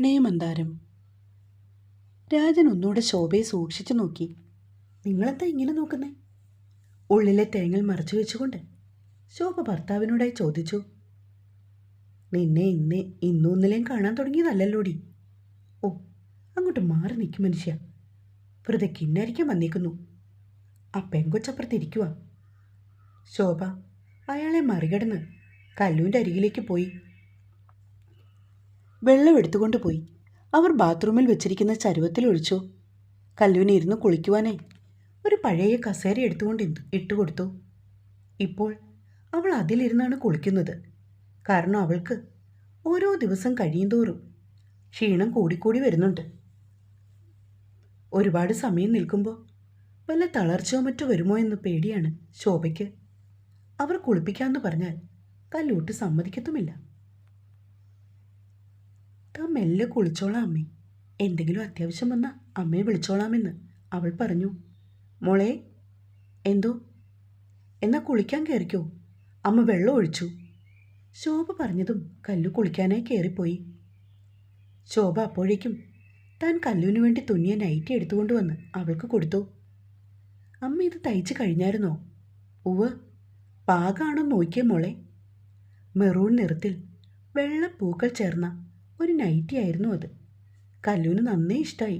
പ്രണയമന്താരം. രാജൻ ഒന്നുകൂടെ ശോഭയെ സൂക്ഷിച്ചു നോക്കി. നിങ്ങളെന്താ ഇങ്ങനെ നോക്കുന്നേ? ഉള്ളിലെ തേങ്ങൽ മറച്ചു വെച്ചുകൊണ്ട് ശോഭ ഭർത്താവിനോടായി ചോദിച്ചു. നിന്നെ ഇന്നും ഇന്നലെയും കാണാൻ തുടങ്ങിയതല്ലല്ലോടി. ഓ, അങ്ങോട്ട് മാറി നിൽക്കും മനുഷ്യ. വെറുതെ കിന്നാരിക്കാൻ വന്നേക്കുന്നു. ആ പെങ്കൊച്ചപ്പുറത്തിരിക്കുക. ശോഭ അയാളെ മറികടന്ന് കല്ലുവിൻ്റെ അരികിലേക്ക് പോയി. വെള്ളം എടുത്തുകൊണ്ട് പോയി അവർ ബാത്റൂമിൽ വെച്ചിരിക്കുന്ന ചരുവത്തിൽ ഒഴിച്ചു. കല്ലുവിന് ഇരുന്ന് കുളിക്കുവാനായി ഒരു പഴയ കസേര എടുത്തുകൊണ്ട് ഇട്ടുകൊടുത്തു. ഇപ്പോൾ അവൾ അതിലിരുന്നാണ് കുളിക്കുന്നത്. കാരണം അവൾക്ക് ഓരോ ദിവസം കഴിയുന്തോറും ക്ഷീണം കൂടിക്കൂടി വരുന്നുണ്ട്. ഒരുപാട് സമയം നിൽക്കുമ്പോൾ വല്ല തളർച്ചയോ മറ്റോ വരുമോ എന്ന് പേടിയാണ് ശോഭയ്ക്ക്. അവർ കുളിപ്പിക്കാമെന്ന് പറഞ്ഞാൽ കല്ലൂട്ട് സമ്മതിക്കത്തുമില്ല. താൻ മെല്ലെ കുളിച്ചോളാം അമ്മേ, എന്തെങ്കിലും അത്യാവശ്യം വന്നാൽ അമ്മയെ വിളിച്ചോളാമെന്ന് അവൾ പറഞ്ഞു. മോളെ, എന്തോ? എന്നാൽ കുളിക്കാൻ കയറിക്കോ, അമ്മ വെള്ളം ഒഴിച്ചു. ശോഭ പറഞ്ഞതും കല്ലു കുളിക്കാനായി കയറിപ്പോയി. ശോഭ അപ്പോഴേക്കും താൻ കല്ലുവിന് വേണ്ടി തുന്നിയ നൈറ്റി എടുത്തുകൊണ്ട് വന്ന് അവൾക്ക് കൊടുത്തു. അമ്മ ഇത് തയ്ച്ച് കഴിഞ്ഞായിരുന്നോ? ഉവ്വ്, പാകാണോ നോക്കിയേ മോളെ. മെറൂൺ നിറത്തിൽ വെള്ള പൂക്കൾ ചേർന്ന ഒരു നൈറ്റി ആയിരുന്നു അത്. കല്ലുവിന് നന്നേ ഇഷ്ടമായി.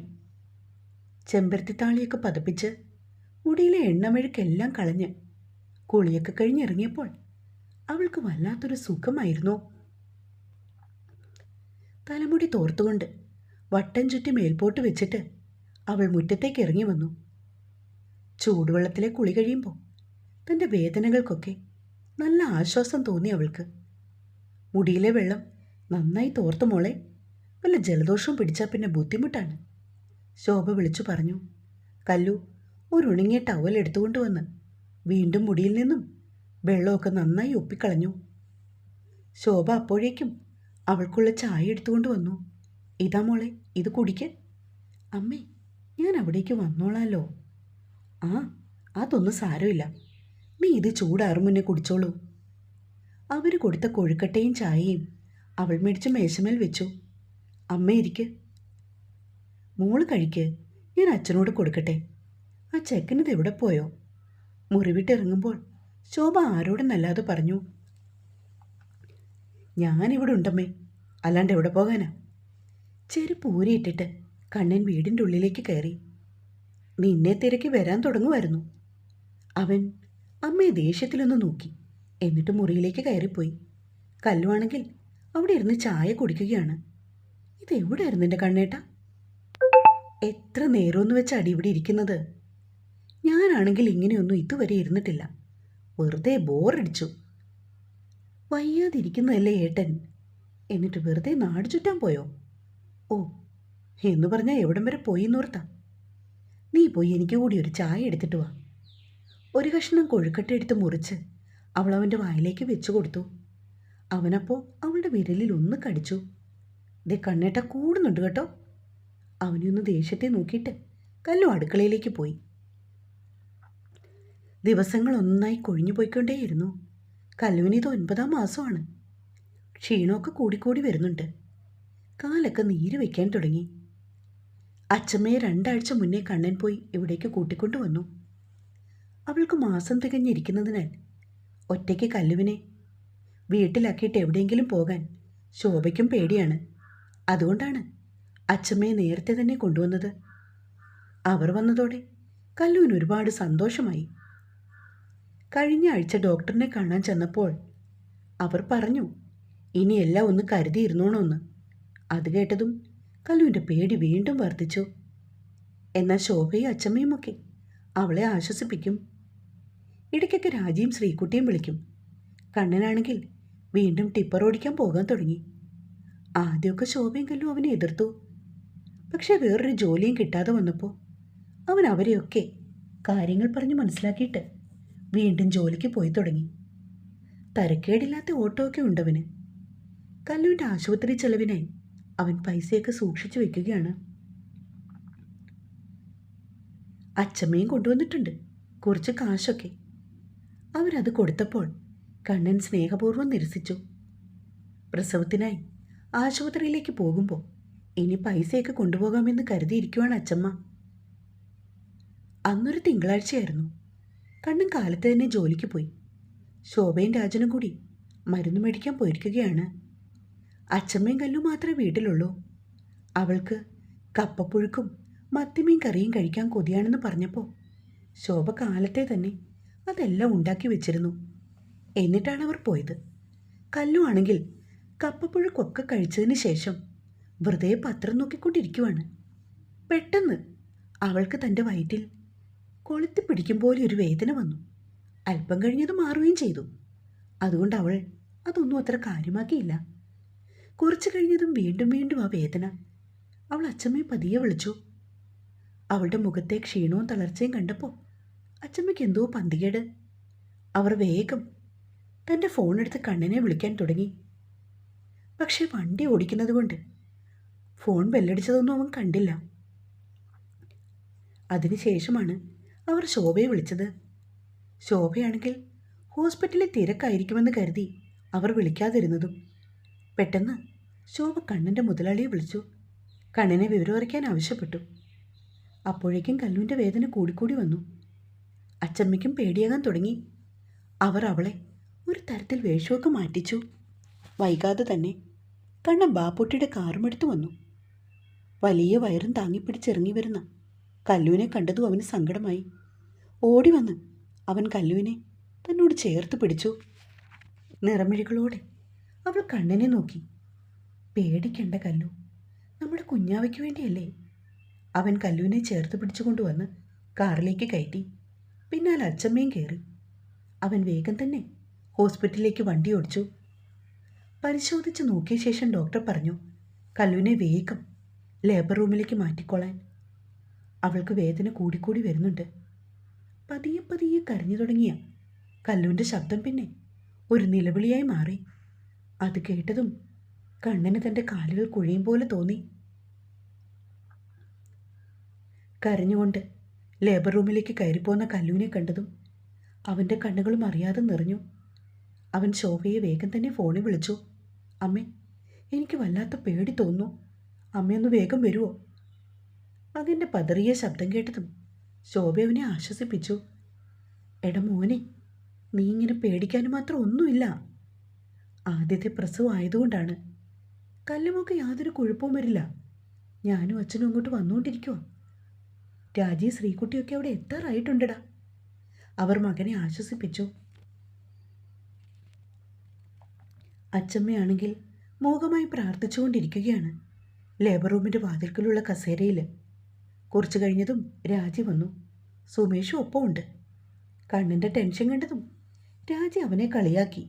ചെമ്പരത്തിത്താളിയൊക്കെ പതപ്പിച്ച് മുടിയിലെ എണ്ണമെഴുക്കെല്ലാം കളഞ്ഞ് കുളിയൊക്കെ കഴിഞ്ഞിറങ്ങിയപ്പോൾ അവൾക്ക് വല്ലാത്തൊരു സുഖമായിരുന്നു. തലമുടി തോർത്തുകൊണ്ട് വട്ടം ചുറ്റി മേൽപോട്ട് വെച്ചിട്ട് അവൾ മുറ്റത്തേക്ക് ഇറങ്ങി വന്നു. ചൂടുവെള്ളത്തിലെ കുളി കഴിയുമ്പോൾ തൻ്റെ വേദനകൾക്കൊക്കെ നല്ല ആശ്വാസം തോന്നി അവൾക്ക്. മുടിയിലെ വെള്ളം നന്നായി തോർത്തു മോളെ, വല്ല ജലദോഷവും പിടിച്ചാൽ പിന്നെ ബുദ്ധിമുട്ടാണ്, ശോഭ വിളിച്ചു പറഞ്ഞു. കല്ലു ഒരു ഉണങ്ങിയ ടവൽ എടുത്തുകൊണ്ട് വന്ന് വീണ്ടും മുടിയിൽ നിന്നും വെള്ളമൊക്കെ നന്നായി ഒപ്പിക്കളഞ്ഞു. ശോഭ അപ്പോഴേക്കും അവൾക്കുള്ള ചായ എടുത്തുകൊണ്ട് വന്നു. ഇതാ മോളെ, ഇത് കുടിക്ക്. അമ്മേ, ഞാൻ അവിടേക്ക് വന്നോളാലോ? ആ, അതൊന്നും സാരമില്ല, നീ ഇത് ചൂടാറും മുന്നേ കുടിച്ചോളൂ. അവർ കൊടുത്ത കൊഴുക്കട്ടയും ചായയും അവൾ മേടിച്ച് മേശമേൽ വെച്ചു. അമ്മ ഇരിക്ക്, മോള് കഴിക്ക്, ഞാൻ അച്ഛനോട് കൊടുക്കട്ടെ. ആ ചെക്കനിത് എവിടെ പോയോ? മുറിവിട്ടിറങ്ങുമ്പോൾ ശോഭ ആരോടെന്നല്ലാതെ പറഞ്ഞു. ഞാനിവിടെ ഉണ്ടമ്മേ, അല്ലാണ്ട് എവിടെ പോകാനാ? ചെരുപ്പ് ഊരിയിട്ടിട്ട് കണ്ണൻ വീടിൻ്റെ ഉള്ളിലേക്ക് കയറി. നിന്നെ തിരക്കി വരാൻ തുടങ്ങുമായിരുന്നു. അവൻ അമ്മയെ ദേഷ്യത്തിലൊന്ന് നോക്കി, എന്നിട്ട് മുറിയിലേക്ക് കയറിപ്പോയി. കല്ലുവാണെങ്കിൽ അവിടെ ഇരുന്ന് ചായ കുടിക്കുകയാണ്. ഇതെവിടെയായിരുന്നു എൻ്റെ കണ്ണേട്ട? എത്ര നേരമെന്ന് വെച്ചാടി ഇവിടെ ഇരിക്കുന്നത്? ഞാനാണെങ്കിൽ ഇങ്ങനെയൊന്നും ഇതുവരെ ഇരുന്നിട്ടില്ല. വെറുതെ ബോറടിച്ചു. വയ്യാതിരിക്കുന്നതല്ലേ ഏട്ടൻ, എന്നിട്ട് വെറുതെ നാട് ചുറ്റാൻ പോയോ? ഓ, എന്ന് പറഞ്ഞാൽ എവിടം വരെ പോയി എന്നോർത്താ. നീ പോയി എനിക്ക് കൂടി ഒരു ചായ എടുത്തിട്ട് വാ. ഒരു കഷ്ണം കൊഴുക്കട്ട എടുത്ത് മുറിച്ച് അവൾ അവൻ്റെ വായിലേക്ക് വെച്ചു കൊടുത്തു. അവനപ്പോൾ അവളുടെ വിരലിൽ ഒന്ന് കടിച്ചു. ദേ കണ്ണേട്ട കൂടുന്നുണ്ട് കേട്ടോ. അവനെയൊന്ന് ദേഷ്യത്തെ നോക്കിയിട്ട് കല്ലു അടുക്കളയിലേക്ക് പോയി. ദിവസങ്ങൾ ഒന്നായി കൊഴിഞ്ഞു പോയിക്കൊണ്ടേയിരുന്നു. കല്ലുവിനിത് 9ാം മാസമാണ്. ക്ഷീണമൊക്കെ കൂടിക്കൂടി വരുന്നുണ്ട്. കാലൊക്കെ നീര് വയ്ക്കാൻ തുടങ്ങി. അച്ഛമ്മയെ 2 ആഴ്ച മുന്നേ കണ്ണൻ പോയി ഇവിടേക്ക് കൂട്ടിക്കൊണ്ടു വന്നു. അവൾക്ക് മാസം തികഞ്ഞിരിക്കുന്നതിനാൽ ഒറ്റയ്ക്ക് കല്ലുവിനെ വീട്ടിലാക്കിയിട്ട് എവിടെയെങ്കിലും പോകാൻ ശോഭയ്ക്കും പേടിയാണ്. അതുകൊണ്ടാണ് അച്ഛമ്മയെ നേരത്തെ തന്നെ കൊണ്ടുവന്നത്. അവർ വന്നതോടെ കല്ലുവിന് ഒരുപാട് സന്തോഷമായി. കഴിഞ്ഞ ആഴ്ച ഡോക്ടറിനെ കാണാൻ ചെന്നപ്പോൾ അവർ പറഞ്ഞു ഇനിയെല്ലാം ഒന്ന് കരുതിയിരുന്നോണമെന്ന്. അത് കേട്ടതും കല്ലുവിൻ്റെ പേടി വീണ്ടും വർദ്ധിച്ചു. എന്നാൽ ശോഭയും അച്ഛമ്മയുമൊക്കെ അവളെ ആശ്വസിപ്പിക്കും. ഇടയ്ക്കൊക്കെ രാജിയും ശ്രീകുട്ടിയും വിളിക്കും. കണ്ണനാണെങ്കിൽ വീണ്ടും ടിപ്പർ ഓടിക്കാൻ പോകാൻ തുടങ്ങി. ആദ്യമൊക്കെ ശോഭയും കല്ലും അവനെ എതിർത്തു. പക്ഷേ വേറൊരു ജോലിയും കിട്ടാതെ വന്നപ്പോൾ അവൻ അവരെയൊക്കെ കാര്യങ്ങൾ പറഞ്ഞ് മനസ്സിലാക്കിയിട്ട് വീണ്ടും ജോലിക്ക് പോയി തുടങ്ങി. തരക്കേടില്ലാത്ത ഓട്ടോ ഒക്കെ ഉണ്ടവന്. കല്ലുവിൻ്റെ ആശുപത്രി ചെലവിനായി അവൻ പൈസയൊക്കെ സൂക്ഷിച്ചു വെക്കുകയാണ്. അച്ഛമ്മയും കൊണ്ടുവന്നിട്ടുണ്ട് കുറച്ച് കാശൊക്കെ. അവരത് കൊടുത്തപ്പോൾ കണ്ണൻ സ്നേഹപൂർവ്വം നിരസിച്ചു. പ്രസവത്തിനായി ആശുപത്രിയിലേക്ക് പോകുമ്പോൾ ഇനി പൈസയൊക്കെ കൊണ്ടുപോകാമെന്ന് കരുതിയിരിക്കുവാണ് അച്ചമ്മ. അന്നൊരു തിങ്കളാഴ്ചയായിരുന്നു. കണ്ണൻ കാലത്ത് തന്നെ ജോലിക്ക് പോയി. ശോഭയും രാജനും കൂടി മരുന്ന് മേടിക്കാൻ പോയിരിക്കുകയാണ്. അച്ചമ്മയും കല്ലും മാത്രമേ വീട്ടിലുള്ളൂ. അവൾക്ക് കപ്പപ്പുഴുക്കും മത്തിമീൻ കറിയും കഴിക്കാൻ കൊതിയാണെന്ന് പറഞ്ഞപ്പോൾ ശോഭ കാലത്തെ തന്നെ അതെല്ലാം ഉണ്ടാക്കി വെച്ചിരുന്നു. എന്നിട്ടാണ് അവർ പോയത്. കല്ലു ആണെങ്കിൽ കപ്പപ്പുഴുക്കൊക്കെ കഴിച്ചതിന് ശേഷം വെറുതെ പത്രം നോക്കിക്കൊണ്ടിരിക്കുവാണ്. പെട്ടെന്ന് അവൾക്ക് തൻ്റെ വയറ്റിൽ കൊളുത്തി പിടിക്കും പോലെ ഒരു വേദന വന്നു. അല്പം കഴിഞ്ഞത് മാറുകയും ചെയ്തു. അതുകൊണ്ട് അവൾ അതൊന്നും അത്ര കാര്യമാക്കിയില്ല. കുറച്ചു കഴിഞ്ഞതും വീണ്ടും വീണ്ടും ആ വേദന. അവൾ അച്ചമ്മയെ പതിയെ വിളിച്ചു. അവളുടെ മുഖത്തെ ക്ഷീണവും തളർച്ചയും കണ്ടപ്പോൾ അച്ചമ്മയ്ക്ക് എന്തോ പന്തികേട്. അവർ വേഗം തൻ്റെ ഫോണെടുത്ത് കണ്ണനെ വിളിക്കാൻ തുടങ്ങി. പക്ഷെ വണ്ടി ഓടിക്കുന്നത് കൊണ്ട് ഫോൺ ബെല്ലടിച്ചതൊന്നും അവൻ കണ്ടില്ല. അതിനുശേഷമാണ് അവർ ശോഭയെ വിളിച്ചത്. ശോഭയാണെങ്കിൽ ഹോസ്പിറ്റലിൽ തിരക്കായിരിക്കുമെന്ന് കരുതി അവർ വിളിക്കാതിരുന്നതും. പെട്ടെന്ന് ശോഭ കണ്ണൻ്റെ മുതലാളിയെ വിളിച്ചു. കണ്ണനെ വിവരം അറിയിക്കാൻ ആവശ്യപ്പെട്ടു. അപ്പോഴേക്കും കല്ലുവിൻ്റെ വേദന കൂടിക്കൂടി വന്നു. അച്ചമ്മയ്ക്കും പേടിയാകാൻ തുടങ്ങി. അവർ അവളെ ഒരു തരത്തിൽ വേഷമൊക്കെ മാറ്റിച്ചു. വൈകാതെ തന്നെ കണ്ണൻ ബാപ്പുട്ടിയുടെ കാറുമെടുത്ത് വന്നു. വലിയ വയറും താങ്ങിപ്പിടിച്ചിറങ്ങി വരുന്ന കല്ലുവിനെ കണ്ടതും അവന് സങ്കടമായി. ഓടി വന്ന് അവൻ കല്ലുവിനെ തന്നോട് ചേർത്ത് പിടിച്ചു. നിറമിഴികളോടെ അവൾ കണ്ണനെ നോക്കി. പേടിക്കണ്ട കല്ലു, നമ്മുടെ കുഞ്ഞാവയ്ക്ക് വേണ്ടിയല്ലേ. അവൻ കല്ലുവിനെ ചേർത്ത് പിടിച്ചുകൊണ്ടുവന്ന് കാറിലേക്ക് കയറ്റി. പിന്നാലെ അച്ചമ്മയും കയറി. അവൻ വേഗം തന്നെ ഹോസ്പിറ്റലിലേക്ക് വണ്ടി ഓടിച്ചു. പരിശോധിച്ച് നോക്കിയ ശേഷം ഡോക്ടർ പറഞ്ഞു കല്ലുവിനെ വേഗം ലേബർ റൂമിലേക്ക് മാറ്റിക്കൊള്ളാൻ. അവൾക്ക് വേദന കൂടിക്കൂടി വരുന്നുണ്ട്. പതിയെ പതിയെ കരഞ്ഞു തുടങ്ങിയ കല്ലുവിൻ്റെ ശബ്ദം പിന്നെ ഒരു നിലവിളിയായി മാറി. അത് കേട്ടതും കണ്ണന് തൻ്റെ കാലുകൾ കുഴയും പോലെ തോന്നി. കരഞ്ഞുകൊണ്ട് ലേബർ റൂമിലേക്ക് കയറിപ്പോന്ന കല്ലുവിനെ കണ്ടതും അവൻ്റെ കണ്ണുകളും അറിയാതെ നിറഞ്ഞു. അവൻ ശോഭയെ വേഗം തന്നെ ഫോണിൽ വിളിച്ചു. അമ്മേ, എനിക്ക് വല്ലാത്ത പേടി തോന്നുന്നു. അമ്മയൊന്ന് വേഗം വരുമോ? മകൻ്റെ പതറിയ ശബ്ദം കേട്ടതും ശോഭ അവനെ ആശ്വസിപ്പിച്ചു. എടാ മോനെ, നീ ഇങ്ങനെ പേടിക്കാൻ മാത്രം ഒന്നുമില്ല. ആദ്യത്തെ പ്രസവം ആയതുകൊണ്ടാണ്. കല്ലുമൊക്കെ യാതൊരു കുഴപ്പവും വരില്ല. ഞാനും അച്ഛനും അങ്ങോട്ട് വന്നുകൊണ്ടിരിക്കുവാ. രാജി ശ്രീകുട്ടിയൊക്കെ അവിടെ എത്താറായിട്ടുണ്ടടാ. അവർ മകനെ ആശ്വസിപ്പിച്ചു. അച്ചമ്മയാണെങ്കിൽ മൂകമായി പ്രാർത്ഥിച്ചുകൊണ്ടിരിക്കുകയാണ് ലേബർ റൂമിൻ്റെ വാതിൽക്കലുള്ള കസേരയിൽ. കുറച്ചു കഴിഞ്ഞതും രാജി വന്നു. സുമേഷും ഒപ്പമുണ്ട്. കണ്ണിൻ്റെ ടെൻഷൻ കണ്ടതും രാജി അവനെ കളിയാക്കി.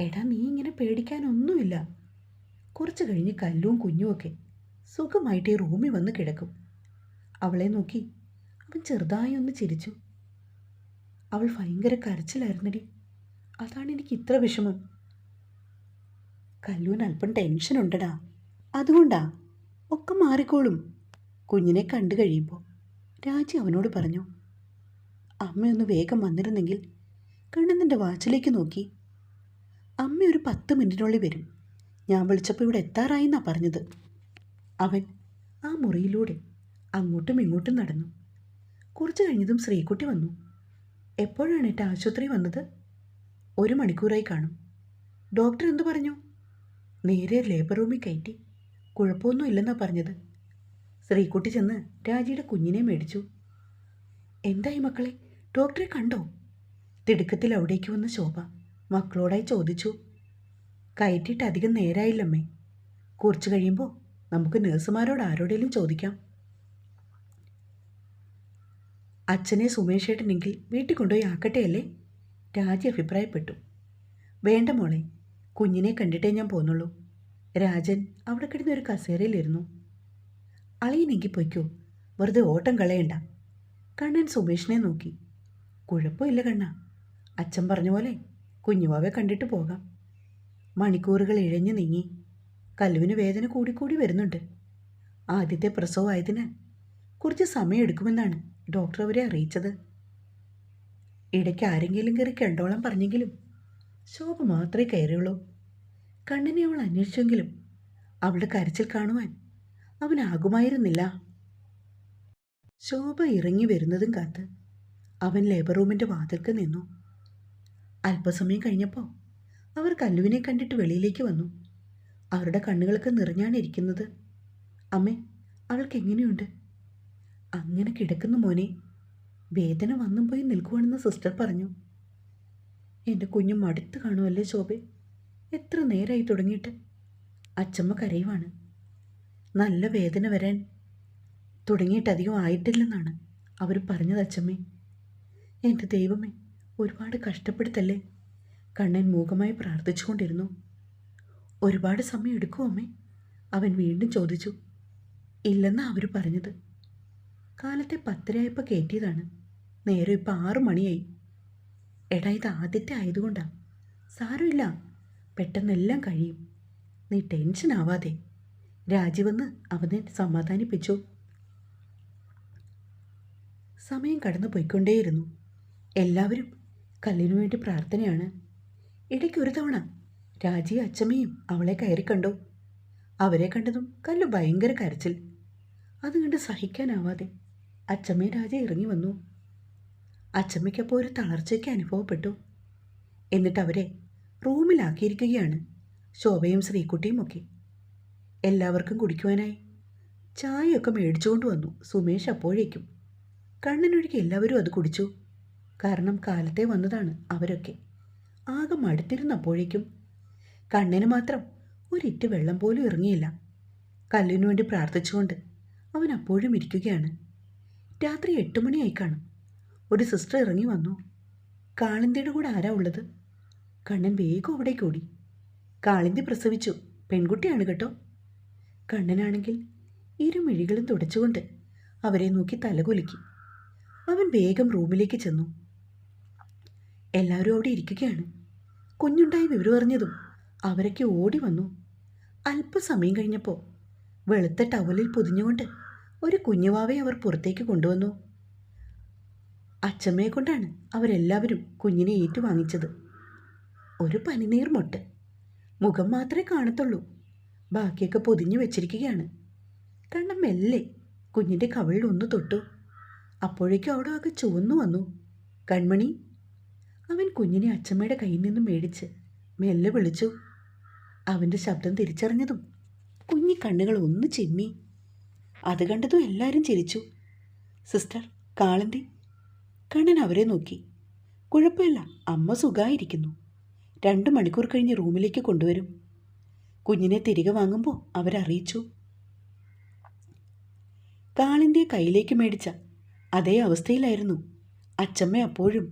എടാ, നീ ഇങ്ങനെ പേടിക്കാനൊന്നുമില്ല. കുറച്ചു കഴിഞ്ഞ് കല്ലും കുഞ്ഞുമൊക്കെ സുഖമായിട്ട് ഈ റൂമിൽ വന്ന് കിടക്കും. അവളെ നോക്കി അവൻ ചെറുതായി ഒന്ന് ചിരിച്ചു. അവൾ ഭയങ്കര കരച്ചിലായിരുന്നടി. അതാണ് എനിക്ക് ഇത്ര വിഷമം. കല്ലുവിന് അല്പം ടെൻഷനുണ്ടടാ. അതുകൊണ്ടാ. ഒക്കെ മാറിക്കോളും കുഞ്ഞിനെ കണ്ടു കഴിയുമ്പോൾ, രാജി അവനോട് പറഞ്ഞു. അമ്മയൊന്ന് വേഗം വന്നിരുന്നെങ്കിൽ. കണ്ണൻ്റെ വാച്ചിലേക്ക് നോക്കി. അമ്മ ഒരു 10 മിനിറ്റിനുള്ളിൽ വരും. ഞാൻ വിളിച്ചപ്പോൾ ഇവിടെ എത്താറായി എന്നാ പറഞ്ഞത്. അവൻ ആ മുറിയിലൂടെ അങ്ങോട്ടും ഇങ്ങോട്ടും നടന്നു. കുറച്ച് കഴിഞ്ഞതും ശ്രീകുട്ടി വന്നു. എപ്പോഴാണ് ഏട്ടാ ആശുപത്രി വന്നത്? 1 മണിക്കൂറായി കാണും. ഡോക്ടർ എന്തു പറഞ്ഞു? നേരെ ലേബർ റൂമിൽ കയറ്റി. കുഴപ്പമൊന്നും ഇല്ലെന്നാണ് പറഞ്ഞത്. ശ്രീകുട്ടി ചെന്ന് രാജിയുടെ കുഞ്ഞിനെ മേടിച്ചു. എന്തായി മക്കളെ, ഡോക്ടറെ കണ്ടോ? തിടുക്കത്തിൽ അവിടേക്ക് വന്ന ശോഭ മക്കളോടായി ചോദിച്ചു. കയറ്റിയിട്ട് അധികം നേരായില്ലമ്മേ. കുറച്ച് കഴിയുമ്പോൾ നമുക്ക് നഴ്സുമാരോട് ആരോടെങ്കിലും ചോദിക്കാം. അച്ഛനെ സുമേഷേട്ടനെങ്കിൽ വീട്ടിൽ കൊണ്ടുപോയി ആക്കട്ടെ അല്ലേ? രാജി അഭിപ്രായപ്പെട്ടു. വേണ്ട മോളെ, കുഞ്ഞിനെ കണ്ടിട്ടേ ഞാൻ പോന്നുള്ളൂ. രാജൻ അവിടെ കിടന്ന ഒരു കസേരയിലിരുന്നു. അളിയനെങ്കിൽ പൊയ്ക്കോ, വെറുതെ ഓട്ടം കളയണ്ട. കണ്ണൻ സുമേഷിനെ നോക്കി. കുഴപ്പമില്ല കണ്ണ, അച്ഛൻ പറഞ്ഞ പോലെ കുഞ്ഞുവാവെ കണ്ടിട്ട് പോകാം. മണിക്കൂറുകൾ ഇഴഞ്ഞു നീങ്ങി. കല്ലുവിന് വേദന കൂടിക്കൂടി വരുന്നുണ്ട്. ആദ്യത്തെ പ്രസവമായതിനാൽ കുറച്ച് സമയമെടുക്കുമെന്നാണ് ഡോക്ടർ അവരെ അറിയിച്ചത്. ഇടയ്ക്ക് ആരെങ്കിലും കയറി കണ്ടോളാൻ പറഞ്ഞെങ്കിലും ശോഭ മാത്രമേ കയറിയുള്ളൂ. കണ്ണനെ അവൾ അന്വേഷിച്ചെങ്കിലും അവളുടെ കരച്ചിൽ കാണുവാൻ അവനാകുമായിരുന്നില്ല. ശോഭ ഇറങ്ങി വരുന്നതും കാത്ത് അവൻ ലേബർ റൂമിൻ്റെ വാതിൽക്ക് നിന്നു. അല്പസമയം കഴിഞ്ഞപ്പോൾ അവർ കല്ലുവിനെ കണ്ടിട്ട് വെളിയിലേക്ക് വന്നു. അവരുടെ കണ്ണുകളൊക്കെ നിറഞ്ഞാണ് ഇരിക്കുന്നത്. അമ്മേ, അവൾക്ക് എങ്ങനെയുണ്ട്? അങ്ങനെ കിടക്കുന്നു മോനെ. വേദന വന്നും പോയി നിൽക്കുവാണെന്ന് സിസ്റ്റർ പറഞ്ഞു. എൻ്റെ കുഞ്ഞു മടുത്ത് കാണുമല്ലേ ശോഭെ? എത്ര നേരമായി തുടങ്ങിയിട്ട്? അച്ചമ്മ കരയുവാണ്. നല്ല വേദന വരാൻ തുടങ്ങിയിട്ട് അധികം ആയിട്ടില്ലെന്നാണ് അവർ പറഞ്ഞത് അച്ചമ്മേ. എൻ്റെ ദൈവമേ, ഒരുപാട് കഷ്ടപ്പെടുത്തല്ലേ. കണ്ണൻ മൂകമായി പ്രാർത്ഥിച്ചുകൊണ്ടിരുന്നു. ഒരുപാട് സമയം എടുക്കുമോ അമ്മേ? അവൻ വീണ്ടും ചോദിച്ചു. ഇല്ലെന്നാ അവർ പറഞ്ഞത്. കാലത്തെ 10:30 കയറ്റിയതാണ്. നേരം ഇപ്പം 6 മണിയായി. എടാ, ഇത് ആദ്യത്തെ ആയതുകൊണ്ടാ. സാരമില്ല, പെട്ടെന്നെല്ലാം കഴിയും. നീ ടെൻഷൻ ആവാതെ. രാജീവെന്ന് അവനെ സമാധാനിപ്പിച്ചു. സമയം കടന്നു പോയിക്കൊണ്ടേയിരുന്നു. എല്ലാവരും കല്ലിനു വേണ്ടി പ്രാർത്ഥനയാണ്. ഇടയ്ക്ക് ഒരു തവണ രാജിയും അച്ചമ്മയും അവളെ കയറി കണ്ടു. അവരെ കണ്ടതും കല്ലു ഭയങ്കര കരച്ചിൽ. അത് കണ്ട് സഹിക്കാനാവാതെ അച്ചമ്മയും രാജ ഇറങ്ങി വന്നു. അച്ചമ്മയ്ക്കപ്പോൾ ഒരു തളർച്ചയ്ക്ക് അനുഭവപ്പെട്ടു. എന്നിട്ട് അവരെ റൂമിലാക്കിയിരിക്കുകയാണ് ശോഭയും ശ്രീകുട്ടിയും ഒക്കെ. എല്ലാവർക്കും കുടിക്കുവാനായി ചായയൊക്കെ മേടിച്ചുകൊണ്ട് വന്നു സുമേഷ്. അപ്പോഴേക്കും കണ്ണനൊഴുകി എല്ലാവരും അത് കുടിച്ചു. കാരണം കാലത്തെ വന്നതാണ് അവരൊക്കെ. ആകെ മടുത്തിരുന്നപ്പോഴേക്കും കണ്ണന് മാത്രം ഒരിറ്റ് വെള്ളം പോലും ഇറങ്ങിയില്ല. കല്ലിനു വേണ്ടി പ്രാർത്ഥിച്ചുകൊണ്ട് അവൻ അപ്പോഴും ഇരിക്കുകയാണ്. രാത്രി 8 മണിയായി കാണും. ഒരു സിസ്റ്റർ ഇറങ്ങി വന്നു. കാളിന്തിയുടെ കൂടെ ആരാ ഉള്ളത്? കണ്ണൻ വേഗം അവിടേക്ക് ഓടി. കാളിന്തി പ്രസവിച്ചു. പെൺകുട്ടിയാണ് കേട്ടോ. കണ്ണനാണെങ്കിൽ ഇരുമിഴികളും തുടച്ചുകൊണ്ട് അവരെ നോക്കി തലകുലുക്കി. അവൻ വേഗം റൂമിലേക്ക് ചെന്നു. എല്ലാവരും അവിടെ ഇരിക്കുകയാണ്. കുഞ്ഞുണ്ടായി വിവരം അറിഞ്ഞതും അവരൊക്കെ ഓടി വന്നു. അല്പസമയം കഴിഞ്ഞപ്പോൾ വെളുത്ത ടവലിൽ പൊതിഞ്ഞുകൊണ്ട് ഒരു കുഞ്ഞുവാവെ അവർ പുറത്തേക്ക് കൊണ്ടുവന്നു. അച്ചമ്മയെ കൊണ്ടാണ് അവരെല്ലാവരും കുഞ്ഞിനെ ഏറ്റുവാങ്ങിച്ചത്. ഒരു പനിനീർ മൊട്ട്. മുഖം മാത്രമേ കാണത്തുള്ളൂ. ബാക്കിയൊക്കെ പൊതിഞ്ഞു വെച്ചിരിക്കുകയാണ്. കണ്ണം മെല്ലെ കുഞ്ഞിൻ്റെ കവിളിൽ ഒന്ന് തൊട്ടു. അപ്പോഴേക്കും അവിടെ ആകെ ചുവന്നു വന്നു. കൺമണി. അവൻ കുഞ്ഞിനെ അച്ചമ്മയുടെ കയ്യിൽ നിന്നും മേടിച്ച് മെല്ലെ വിളിച്ചു. അവൻ്റെ ശബ്ദം തിരിച്ചറിഞ്ഞതും കുഞ്ഞി കണ്ണുകൾ ഒന്ന് ചിമ്മി. അത് കണ്ടതും എല്ലാവരും ചിരിച്ചു. സിസ്റ്റർ, കാളന്തി. കണ്ണൻ അവരെ നോക്കി. കുഴപ്പമില്ല, അമ്മ സുഖമായിരിക്കുന്നു. 2 മണിക്കൂർ കഴിഞ്ഞ് റൂമിലേക്ക് കൊണ്ടുവരും. കുഞ്ഞിനെ തിരികെ വാങ്ങുമ്പോൾ അവരറിയിച്ചു. കാളിന്തിയെ കയ്യിലേക്ക് മേടിച്ച അതേ അവസ്ഥയിലായിരുന്നു അച്ചമ്മ. അപ്പോഴും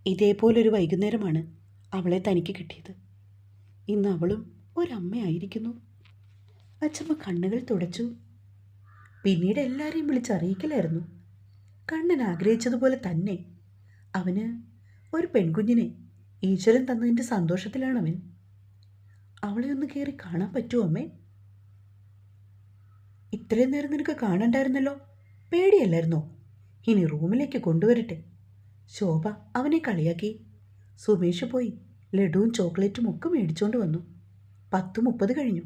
ഇതേപോലൊരു വൈകുന്നേരമാണ് അവളെ തനിക്ക് കിട്ടിയത്. ഇന്ന് അവളും ഒരമ്മയായിരിക്കുന്നു. അച്ചമ്മ കണ്ണുകൾ തുടച്ചു. പിന്നീട് എല്ലാവരെയും വിളിച്ചറിയിക്കലായിരുന്നു. കണ്ണൻ ആഗ്രഹിച്ചതുപോലെ തന്നെ അവന് ഒരു പെൺകുഞ്ഞിനെ ഈശ്വരൻ തന്നതിൻ്റെ സന്തോഷത്തിലാണവൻ. അവളെ ഒന്ന് കയറി കാണാൻ പറ്റുമോ അമ്മേ? ഇത്രയും നേരം നിനക്ക് കാണണ്ടായിരുന്നല്ലോ. പേടിയല്ലായിരുന്നോ? ഇനി റൂമിലേക്ക് കൊണ്ടുവരട്ടെ. ശോഭ അവനെ കളിയാക്കി. സുമേഷ് പോയി ലഡുവും ചോക്ലേറ്റും ഒക്കെ മേടിച്ചുകൊണ്ട് വന്നു. 10:30 കഴിഞ്ഞു.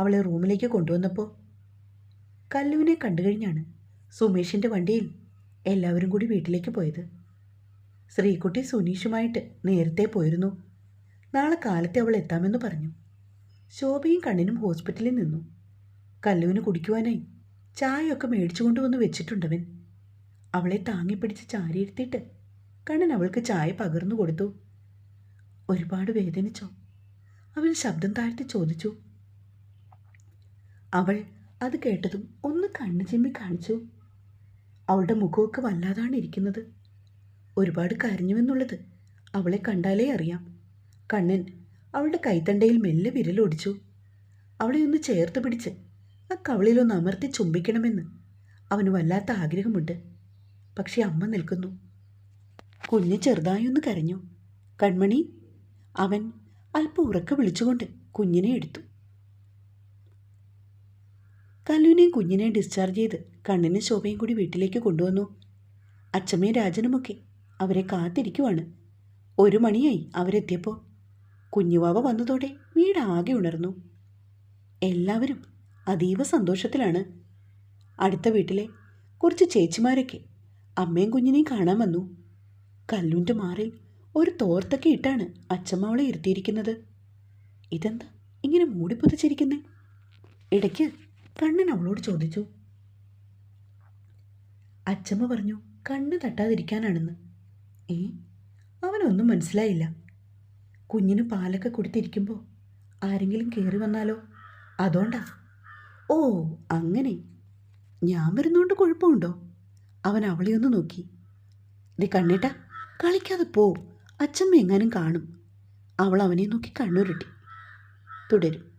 അവളെ റൂമിലേക്ക് കൊണ്ടുവന്നപ്പോൾ കല്ലുവിനെ കണ്ടു കഴിഞ്ഞാണ് സുമേഷിൻ്റെ വണ്ടിയിൽ എല്ലാവരും കൂടി വീട്ടിലേക്ക് പോയത്. ശ്രീകുട്ടി സുനീഷുമായിട്ട് നേരത്തെ പോയിരുന്നു. നാളെ കാലത്തെ അവൾ എത്താമെന്ന് പറഞ്ഞു. ശോഭയും കണ്ണനും ഹോസ്പിറ്റലിൽ നിന്നു. കല്ലുവിന് കുടിക്കുവാനായി ചായയൊക്കെ മേടിച്ചു കൊണ്ടുവന്ന് വെച്ചിട്ടുണ്ടവൻ. അവളെ താങ്ങിപ്പിടിച്ച് ചാരിയിരുത്തിയിട്ട് കണ്ണൻ അവൾക്ക് ചായ പകർന്നു കൊടുത്തു. ഒരുപാട് വേദനിച്ചോ? അവൻ ശബ്ദം താഴ്ത്തി ചോദിച്ചു. അവൾ അത് കേട്ടതും ഒന്ന് കണ്ണു ചിമ്മി കാണിച്ചു. അവളുടെ മുഖമൊക്കെ വല്ലാതാണ് ഇരിക്കുന്നത്. ഒരുപാട് കരഞ്ഞുവെന്നുള്ളത് അവളെ കണ്ടാലേ അറിയാം. കണ്ണൻ അവളുടെ കൈത്തണ്ടയിൽ മെല്ലെ വിരലൊടിച്ചു. അവളെ ഒന്ന് ചേർത്ത് പിടിച്ച് ആ കവളിലൊന്ന് അമർത്തി ചുംബിക്കണമെന്ന് അവന് വല്ലാത്ത ആഗ്രഹമുണ്ട്. പക്ഷെ അമ്മ നിൽക്കുന്നു. കുഞ്ഞ് ചെറുതായൊന്ന് കരഞ്ഞു. കൺമണി. അവൻ അല്പം ഉറക്കെ വിളിച്ചുകൊണ്ട് കുഞ്ഞിനെ എടുത്തു. കല്ലുവിനെയും കുഞ്ഞിനെയും ഡിസ്ചാർജ് ചെയ്ത് കണ്ണനും ശോഭയും കൂടി വീട്ടിലേക്ക് കൊണ്ടുവന്നു. അച്ചമ്മയും രാജനുമൊക്കെ അവരെ കാത്തിരിക്കുവാണ്. 1 മണിയായി അവരെത്തിയപ്പോൾ. കുഞ്ഞുവാവ വന്നതോടെ വീടാകെ ഉണർന്നു. എല്ലാവരും അതീവ സന്തോഷത്തിലാണ്. അടുത്ത വീട്ടിലെ കുറച്ച് ചേച്ചിമാരൊക്കെ അമ്മയും കുഞ്ഞിനെയും കാണാൻ വന്നു. കല്ലുൻ്റെ മാറിൽ ഒരു തോർത്തൊക്കെ ഇട്ടാണ് അച്ചമ്മ അവളെ ഇരുത്തിയിരിക്കുന്നത്. ഇതെന്താ ഇങ്ങനെ മൂടിപ്പൊതിച്ചിരിക്കുന്നേ? ഇടയ്ക്ക് കണ്ണൻ അവളോട് ചോദിച്ചു. അച്ചമ്മ പറഞ്ഞു കണ്ണ് തട്ടാതിരിക്കാനാണെന്ന്. അവനൊന്നും മനസ്സിലായില്ല. കുഞ്ഞിന് പാലൊക്കെ കൊടുത്തിരിക്കുമ്പോൾ ആരെങ്കിലും കയറി വന്നാലോ, അതുകൊണ്ടാ. ഓ അങ്ങനെ. ഞാൻ വരുന്നോണ്ട് കുഴപ്പമുണ്ടോ? അവൻ അവളെയൊന്ന് നോക്കി. ദേ കണ്ണേട്ടാ, കളിക്കാതെ പോ, അച്ചമ്മ എങ്ങാനും കാണും. അവൾ അവനെ നോക്കി കണ്ണുരുട്ടി. തുടരും.